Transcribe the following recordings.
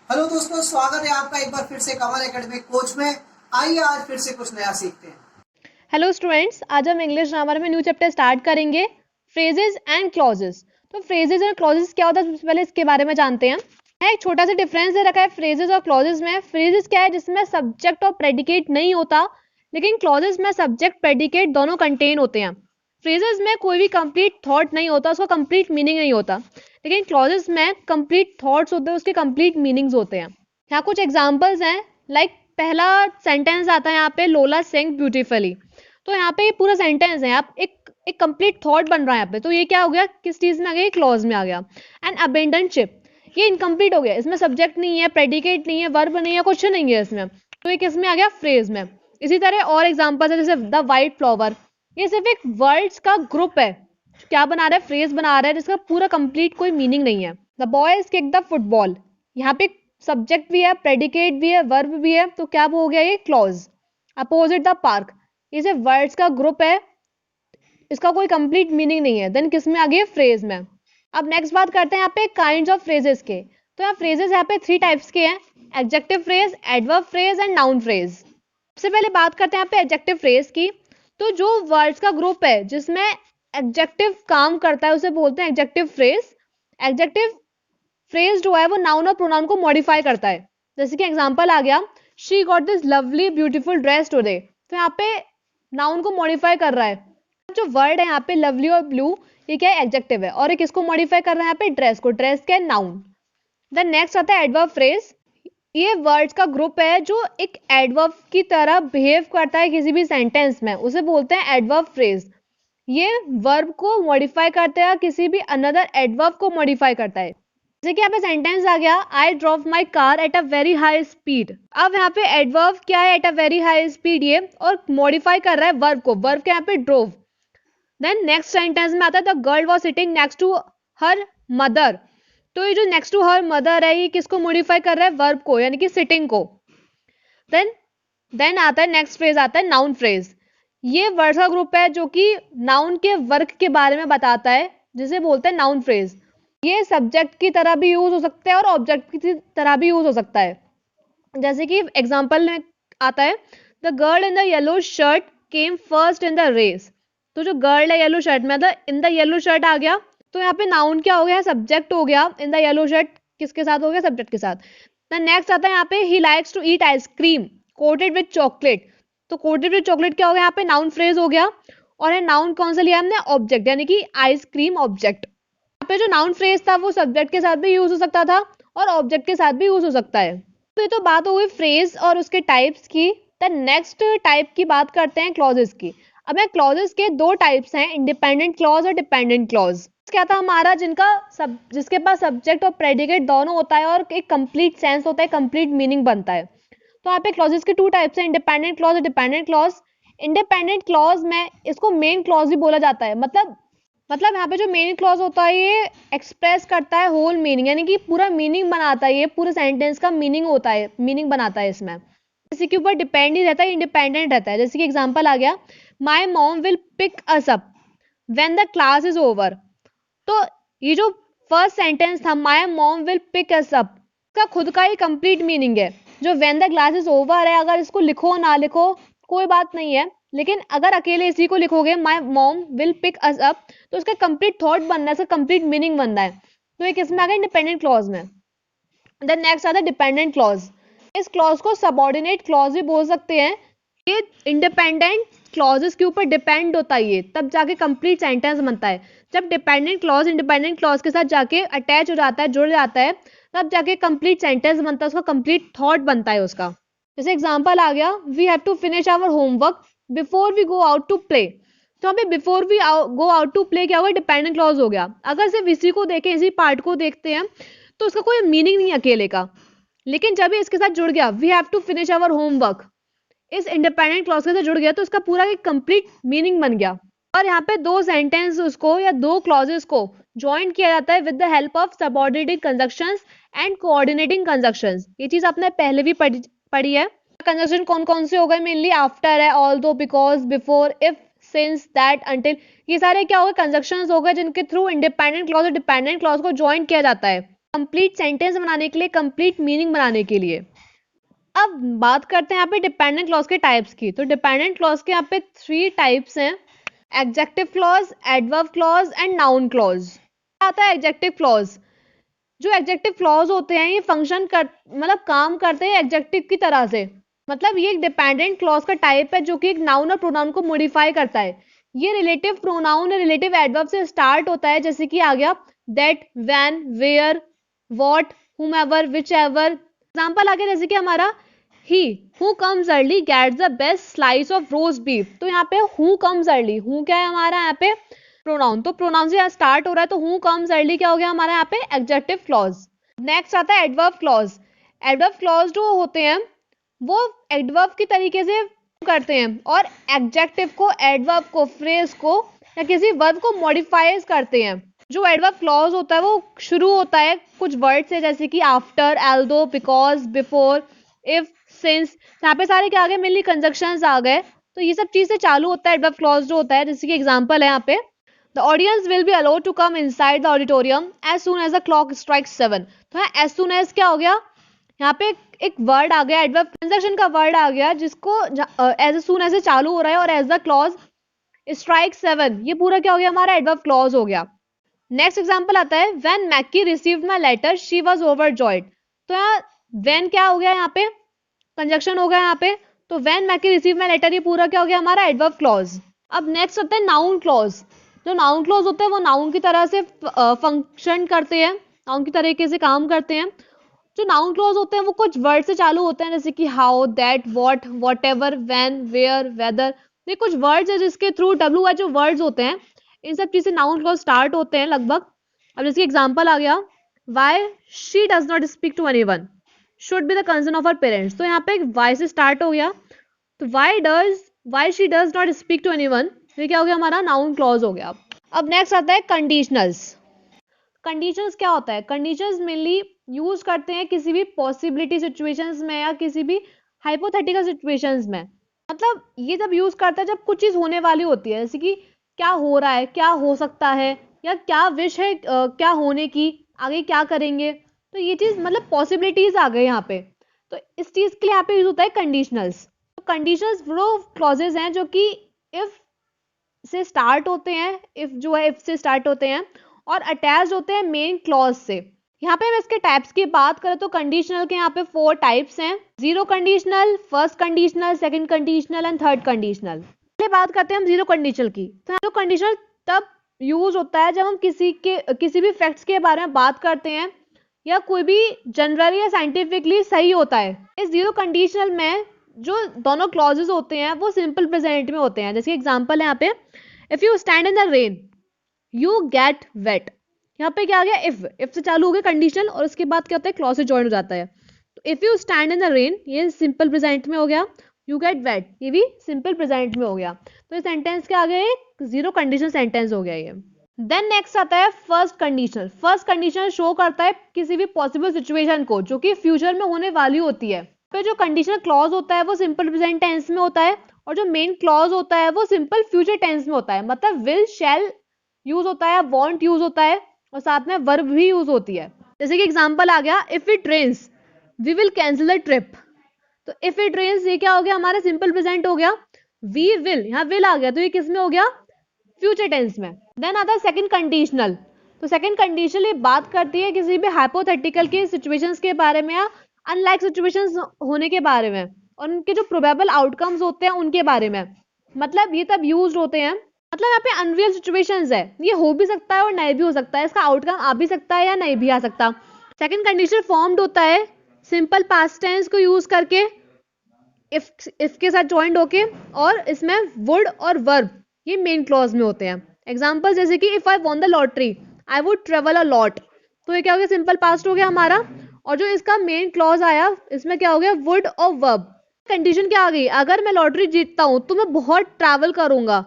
Hello दोस्तों, स्वागत है आपका एक बार फिर से कमल एकेडमी कोच में। आइए आज फिर से कुछ नया सीखते हैं। हेलो स्टूडेंट्स, आज हम इंग्लिश ग्रामर में न्यू चैप्टर स्टार्ट करेंगे, फ्रेजेस एंड क्लॉजेस। तो फ्रेजेस और क्लॉजेस क्या होता है, सबसे पहले इसके बारे में जानते हैं। एक छोटा सा डिफरेंस दे रखा है फ्रेजेस और क्लॉजेस में। फ्रेजेस क्या है, जिसमें सब्जेक्ट और प्रेडिकेट नहीं होता, लेकिन क्लॉजेस में सब्जेक्ट प्रेडिकेट दोनों कंटेन होते हैं। फ्रेजेस में कोई भी कंप्लीट थॉट नहीं होता, उसका कंप्लीट मीनिंग नहीं होता, लेकिन क्लॉजेस में कंप्लीट थॉट्स होते हैं, उसके कंप्लीट मीनिंग्स होते हैं। यहाँ कुछ एग्जाम्पल्स हैं, लाइक पहला सेंटेंस आता है यहाँ पे, लोला सिंग ब्यूटीफुली। तो यहाँ पे पूरा सेंटेंस है, आप एक कंप्लीट थॉट बन रहा है यहाँ पे। तो ये क्या हो गया, किस चीज में आ गया, क्लॉज में आ गया। एंड अबेंडेंटशिप, ये इनकम्प्लीट हो गया, इसमें सब्जेक्ट नहीं है, प्रेडिकेट नहीं है, वर्ब नहीं है, कुछ नहीं है इसमें। तो ये किस में आ गया, फ्रेज में। इसी तरह और एग्जाम्पल्स है, जैसे द वाइट फ्लावर, ये सिर्फ एक वर्ड्स का ग्रुप है, क्या बना रहा है, फ्रेज बना रहा है, जिसका पूरा कंप्लीट कोई मीनिंग नहीं है। The boys kick the football, यहाँ पे सब्जेक्ट भी है, प्रेडिकेट भी है, वर्ब भी है, तो क्या हो गया, ये क्लॉज। अपोजिट द पार्क, ये सिर्फ वर्ड्स का ग्रुप है, इसका कोई कंप्लीट मीनिंग नहीं है। देन किस में आ गया, फ्रेज में। अब नेक्स्ट बात करते हैं यहाँ पे काइंड्स ऑफ फ्रेजेस के। तो यहाँ फ्रेजेस यहाँ पे 3 टाइप्स के हैं, adjective phrase, adverb phrase and noun phrase. सबसे पहले बात करते हैं यहाँ पे एडजेक्टिव फ्रेज की। तो जो वर्ड्स का ग्रुप है जिसमें एडजेक्टिव काम करता है, उसे बोलते हैं एडजेक्टिव फ्रेज। एडजेक्टिव फ्रेज जो है वो नाउन और प्रोनाउन को मॉडिफाई करता है। जैसे कि एग्जांपल आ गया, she got this lovely beautiful dress today. तो यहाँ पे नाउन को मॉडिफाई कर रहा है। जो वर्ड है यहाँ पे लवली और ब्लू, ये क्या है, एडजेक्टिव है, और ये किसको मॉडिफाई कर रहा है यहाँ पे, ड्रेस को। ड्रेस क्या है, नाउन। देन नेक्स्ट आता है एडवर्ब फ्रेज। ये वर्ड्स का ग्रुप है जो एक एडवर्ब की तरह बिहेव करता है किसी भी सेंटेंस में, उसे बोलते हैं एडवर्ब फ्रेज। ये वर्ब को मॉडिफाई करता है, किसी भी अनदर एडवर्ब को मॉडिफाई करता है। जैसे कि यहाँ पे सेंटेंस आ गया, I drove my car at a very high speed. अब यहाँ पे एडवर्ब क्या है, at a very high speed, ये, और मॉडिफाई कर रहा है वर्ब को। वर्ब क्या यहाँ पे, ड्रोव। देन नेक्स्ट सेंटेंस में आता है, the girl was sitting next to her mother. तो ये जो नेक्स्ट टू हर मदर है, ये किसको मॉडिफाई कर रहा है, वर्ब को, यानी कि सिटिंग को। देन आता है नेक्स्ट फ्रेज, आता है नाउन फ्रेज। ये वर्ड का ग्रुप है जो कि नाउन के वर्क के बारे में बताता है, जिसे बोलते हैं नाउन फ्रेज। ये सब्जेक्ट की तरह भी यूज हो सकता है और ऑब्जेक्ट की तरह भी यूज हो सकता है। जैसे कि एग्जांपल में आता है, the girl in the yellow shirt came first in the race. तो जो गर्ल है येलो शर्ट में, इन द येलो शर्ट आ गया, तो यहाँ पे नाउन क्या हो गया, सब्जेक्ट हो गया। इन द येलो शर्ट किसके साथ हो गया, सब्जेक्ट के साथ। द नेक्स्ट आता है यहाँ पे, he likes to eat ice cream coated with chocolate. तो कोटेड विद चॉकलेट क्या हो गया, यहाँ पे नाउन फ्रेज हो गया। और ये नाउन कौन सा लिया हमने, ऑब्जेक्ट, यानी कि आइसक्रीम ऑब्जेक्ट। यहाँ पे जो नाउन फ्रेज था वो सब्जेक्ट के साथ भी यूज हो सकता था और ऑब्जेक्ट के साथ भी यूज हो सकता है। तो ये तो बात हो गई फ्रेज और उसके टाइप्स की। द नेक्स्ट टाइप की बात करते हैं क्लॉजेस की। अब मैं क्लॉजेस के 2 टाइप्स हैं, इंडिपेंडेंट क्लॉज और डिपेंडेंट क्लॉज। क्या था हमारा, जिसके पास सब्जेक्ट और प्रेडिकेट दोनों होता है और एक कंप्लीट सेंस होता है, कंप्लीट मीनिंग बनता है। तो यहाँ पे क्लॉजेस के 2 टाइप्स हैं, इंडिपेंडेंट क्लॉज और डिपेंडेंट क्लॉज। इंडिपेंडेंट क्लॉज में इसको मेन क्लॉज भी बोला जाता है। मतलब यहाँ पे जो मेन क्लॉज होता है ये एक्सप्रेस करता है होल मीनिंग, यानी कि पूरा मीनिंग बनाता है, ये पूरे सेंटेंस का मीनिंग होता है, मीनिंग बनाता है इसमें। किसी के ऊपर डिपेंड ही रहता है, इंडिपेंडेंट रहता है। जैसे कि एग्जांपल आ गया, my mom will pick us up when the class is over. तो ये जो फर्स्ट सेंटेंस था, my mom will pick us up, का खुद का ही कंप्लीट मीनिंग है। जो when the class is over है, अगर इसको लिखो ना लिखो कोई बात नहीं है, लेकिन अगर अकेले इसी को लिखोगे, my mom will pick us up, तो उसका कंप्लीट थॉट बनना है, इसका कंप्लीट मीनिंग बनना है। तो ये किसमें आ गया, इंडिपेंडेंट क्लॉज में। देन नेक्स्ट आता है डिपेंडेंट क्लॉज। इस क्लॉज को सबऑर्डिनेट क्लॉज भी बोल सकते हैं। ये इंडिपेंडेंट क्लॉजेस के ऊपर डिपेंड होता है, ये तब जाके कंप्लीट सेंटेंस बनता है। जब डिपेंडेंट क्लॉज इंडिपेंडेंट क्लॉज के साथ जाके अटैच हो जाता है, जुड़ जाता है, तब जाके कंप्लीट सेंटेंस बनता है, उसका कंप्लीट थॉट बनता है उसका। जैसे एग्जांपल आ गया, we have to finish our homework before we go out to play. तो हमें before we go out to play क्या होगा, डिपेंडेंट क्लॉज हो गया। अगर सिर्फ इसी को देखें, इसी पार्ट को देखते हैं, तो उसका कोई मीनिंग नहीं अकेले का। लेकिन जब ये इसके साथ जुड़ गया, we have to finish our homework, इस इंडिपेंडेंट क्लॉज के साथ जुड़ गया, तो उसका पूरा एक कंप्लीट मीनिंग बन गया। और यहाँ पे 2 सेंटेंस उसको या 2 क्लॉजेस को ज्वाइन किया जाता है with the help of subordinate conjunctions and coordinating conjunctions. ये चीज आपने पहले भी पढ़ी है। कंजक्शन कौन कौन से हो गए, मेनली आफ्टर है, although, because, before, if, since, that, until. ये सारे क्या हो गए, कंजक्शंस हो गए, जिनके थ्रू इंडिपेंडेंट क्लॉज और डिपेंडेंट क्लॉज को ज्वाइन किया जाता है। कंप्लीट सेंटेंस बनाने के लिए, कंप्लीट मीनिंग बनाने के लिए। अब बात करते हैं यहाँ पे डिपेंडेंट क्लॉज के टाइप्स की। तो डिपेंडेंट क्लॉज के यहाँ पे 3 टाइप्स हैं, adjective clause, adverb clause and noun clause. आता है एडजेक्टिव क्लॉज। जो एडजेक्टिव क्लॉज होते हैं ये फंक्शन कर मतलब काम करते हैं एडजेक्टिव की तरह से। मतलब ये एक डिपेंडेंट क्लॉज का टाइप है जो कि एक नाउन और प्रोनाउन को मॉडिफाई करता है। ये रिलेटिव प्रोनाउन और रिलेटिव एडवर्ब से स्टार्ट होता है, जैसे कि आ गया that, when, where, what, whomever, whichever. Example आ गया जैसे कि हमारा he who comes early gets the best slice of roast beef. तो यहाँ पे हु कम्स अर्ली, हु क्या है हमारा यहाँ पे प्रोनाउन, तो प्रोनाउन से स्टार्ट हो रहा है, तो हु कम्स अर्ली क्या हो गया हमारा यहाँ पे एडजेक्टिव क्लॉज। नेक्स्ट आता है एडवर्ब क्लॉज। एडवर्ब क्लॉज जो होते हैं वो एडवर्ब की तरीके से करते हैं और एडजेक्टिव को, एडवर्ब को, फ्रेज को या किसी वर्ब को मॉडिफाइज करते हैं। जो एडवर्ब क्लॉज होता है वो शुरू होता है कुछ वर्ड से, जैसे कि after, although, because, before, if, since. यहाँ पे सारे क्या आ गए, मेनली कंजक्शंस आ गए। तो ये सब चीज से चालू होता है एडवर्ब क्लॉज जो होता है। जैसे कि एग्जांपल है यहाँ पे, the audience will be allowed to come inside the auditorium as soon as the clock strikes 7। तो यहाँ एज सून एज क्या हो गया, यहाँ पे एक वर्ड आ गया, एडवर्ब कंजक्शन का वर्ड आ गया जिसको एज सून एज से चालू हो रहा है, और एज द क्लॉज स्ट्राइक 7, ये पूरा क्या हो गया हमारा एडवर्ब क्लॉज हो गया। नेक्स्ट एग्जांपल आता है when Macky received my letter she was overjoyed. तो यहाँ व्हेन क्या हो गया, यहाँ पे कंजक्शन हो गया यहाँ पे, तो when Macky receive my letter, ये पूरा क्या हो गया हमारा एडवर्ब क्लॉज। अब नेक्स्ट होता है नाउन क्लॉज। जो नाउन क्लॉज होते हैं वो नाउन की तरह से फंक्शन करते हैं, नाउन की तरीके से काम करते हैं। जो नाउन क्लॉज होते हैं वो कुछ वर्ड से चालू होते हैं, जैसे कि how, that, what, whatever, when, where, whether. ये कुछ वर्ड्स है जिसके थ्रू WH जो वर्ड्स होते हैं इन सब चीज से नाउन क्लॉज स्टार्ट होते हैं लगभग। अब जैसे एग्जांपल आ गया why she does not speak to anyone should be the concern of her parents. तो यहाँ पे वाई से स्टार्ट हो गया, तो why she does not speak to anyone, ये क्या हो गया हमारा नाउन क्लॉज हो गया। अब नेक्स्ट आता है कंडीशनल्स। कंडीशंस क्या होता है, कंडीशंस मेनली यूज करते हैं किसी भी पॉसिबिलिटी सिचुएशंस में या किसी भी हाइपोथेटिकल सिचुएशंस में। मतलब ये जब यूज करता है जब कुछ चीज होने वाली होती है, जैसे कि क्या हो रहा है, क्या हो सकता है, या क्या विश है क्या होने की, आगे क्या करेंगे। तो ये चीज मतलब पॉसिबिलिटीज आ गए यहाँ पे, तो इस चीज के लिए यहाँ पे यूज होता है कंडीशनल्स। तो कंडीशंस वो क्लॉजेज हैं जो कि इफ से स्टार्ट होते हैं, इफ जो है इफ से स्टार्ट होते हैं और अटैच होते हैं मेन क्लॉज से। यहाँ पे हम इसके टाइप्स की बात करें तो कंडीशनल के यहाँ पे 4 टाइप्स हैं, zero conditional, first conditional, second conditional and third conditional. पहले बात करते हैं हम जीरो कंडीशनल की। तो जीरो कंडीशनल तब यूज होता है जब हम किसी भी फैक्ट्स के बारे में बात करते हैं या कोई भी जनरली या साइंटिफिकली सही होता है। इस जीरो कंडीशनल में जो दोनों क्लॉजेज होते हैं वो सिंपल प्रेजेंट में होते हैं। जैसे एग्जांपल है यहाँ पे, if you stand in the rain you get wet. यहाँ पे क्या आ गया, इफ से चालू हो गया कंडीशनल और उसके बाद क्या होता है क्लॉज से ज्वाइन हो जाता है। तो if you stand in the rain ये सिंपल प्रेजेंट में हो गया, यू गेट वेट ये भी सिंपल प्रेजेंट में हो गया। तो ये सेंटेंस क्या आ गया, एक जीरो कंडीशनल सेंटेंस हो गया ये। देन नेक्स्ट आता है first conditional. First conditional show करता है किसी भी पॉसिबल सिचुएशन को जो कि फ्यूचर में होने वाली होती है। फिर जो कंडीशनल क्लॉज होता है वो सिंपल प्रेजेंट टेंस में होता है और जो मेन क्लॉज होता है वो सिंपल फ्यूचर टेंस में होता है। मतलब विल, शैल यूज होता है, वांट यूज होता है और साथ में वर्ब भी यूज होती है। जैसे कि एग्जांपल आ गया, if it rains we will cancel the trip. तो इफ इट रेन्स ये क्या हो गया हमारा सिंपल प्रेजेंट हो गया, वी विल यहाँ विल आ गया तो ये किस में हो गया, फ्यूचर टेंस में। देन आता है सेकंड कंडीशनल। तो सेकंड कंडीशनल ये बात करती है किसी भी हाइपोथेटिकल के सिचुएशंस के बारे में या अनलाइक सिचुएशंस होने के बारे में और उनके जो प्रोबेबल आउटकम्स होते हैं उनके बारे में। मतलब ये तब यूज होते हैं, मतलब यहाँ पे अनरियल सिचुएशंस है, ये हो भी सकता है और नहीं भी हो सकता है, इसका आउटकम आ भी सकता है या नहीं भी आ सकता। सेकंड कंडीशनल फॉर्म्ड होता है सिंपल पास्ट टेंस को यूज करके, इफ के साथ ज्वाइंट होके, और इसमें वुड और वर्ब ये मेन क्लॉज में होते हैं। एग्जांपल जैसे कि if I won the lottery I would travel a lot. तो ये क्या हो गया, सिंपल पास्ट हो गया हमारा, और जो इसका मेन क्लॉज आया इसमें क्या हो गया, वुड और वर्ब। कंडीशन क्या आ गई, अगर मैं लॉटरी जीतता हूं तो मैं बहुत ट्रैवल करूंगा।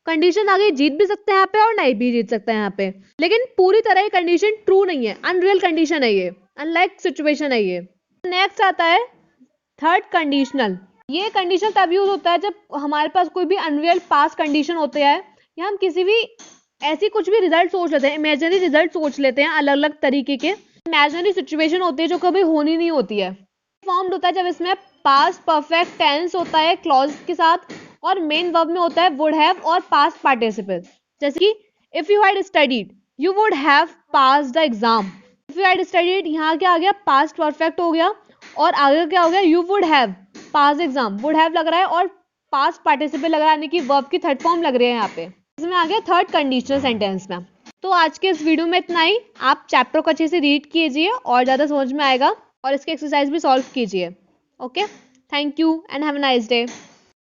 कंडीशन आ गई, जीत भी सकते हैं यहाँ पे और नहीं भी जीत सकते हैं यहाँ पे, लेकिन पूरी तरह ये कंडीशन ट्रू नहीं है, अनरियल कंडीशन है ये, अनलाइक सिचुएशन है ये। नेक्स्ट आता है थर्ड कंडीशनल। ये कंडीशन तब यूज होता है जब हमारे पास कोई भी अनरियल पास्ट कंडीशन होते हैं या हम किसी भी ऐसी कुछ भी रिजल्ट सोच लेते हैं, इमेजिनरी रिजल्ट सोच लेते हैं अलग अलग तरीके के, इमेजिनरी सिचुएशन होती है जो कभी होनी नहीं होती है। फॉर्म्ड होता है जब इसमें पास्ट परफेक्ट टेंस होता है क्लॉज के साथ और मेन वर्ब में होता है वुड हैव और पास्ट पार्टिसिपल। जैसे कि if you had studied you would have passed the exam. If you had studied यहाँ क्या आ गया, पास्ट परफेक्ट हो गया और आगे क्या हो गया, you would have pass exam. Would have लग रहा है और पास्ट पार्टिसिपल लग रहा है, यानी कि वर्ब की थर्ड फॉर्म लग रही है यहाँ पे। इसमें आ गया थर्ड कंडीशनल सेंटेंस में। तो आज के इस वीडियो में इतना ही। आप चैप्टर को अच्छे से रीड कीजिए और ज़्यादा समझ में आएगा और इसके एक्सरसाइज भी सॉल्व कीजिए। Okay, thank you and have a nice day.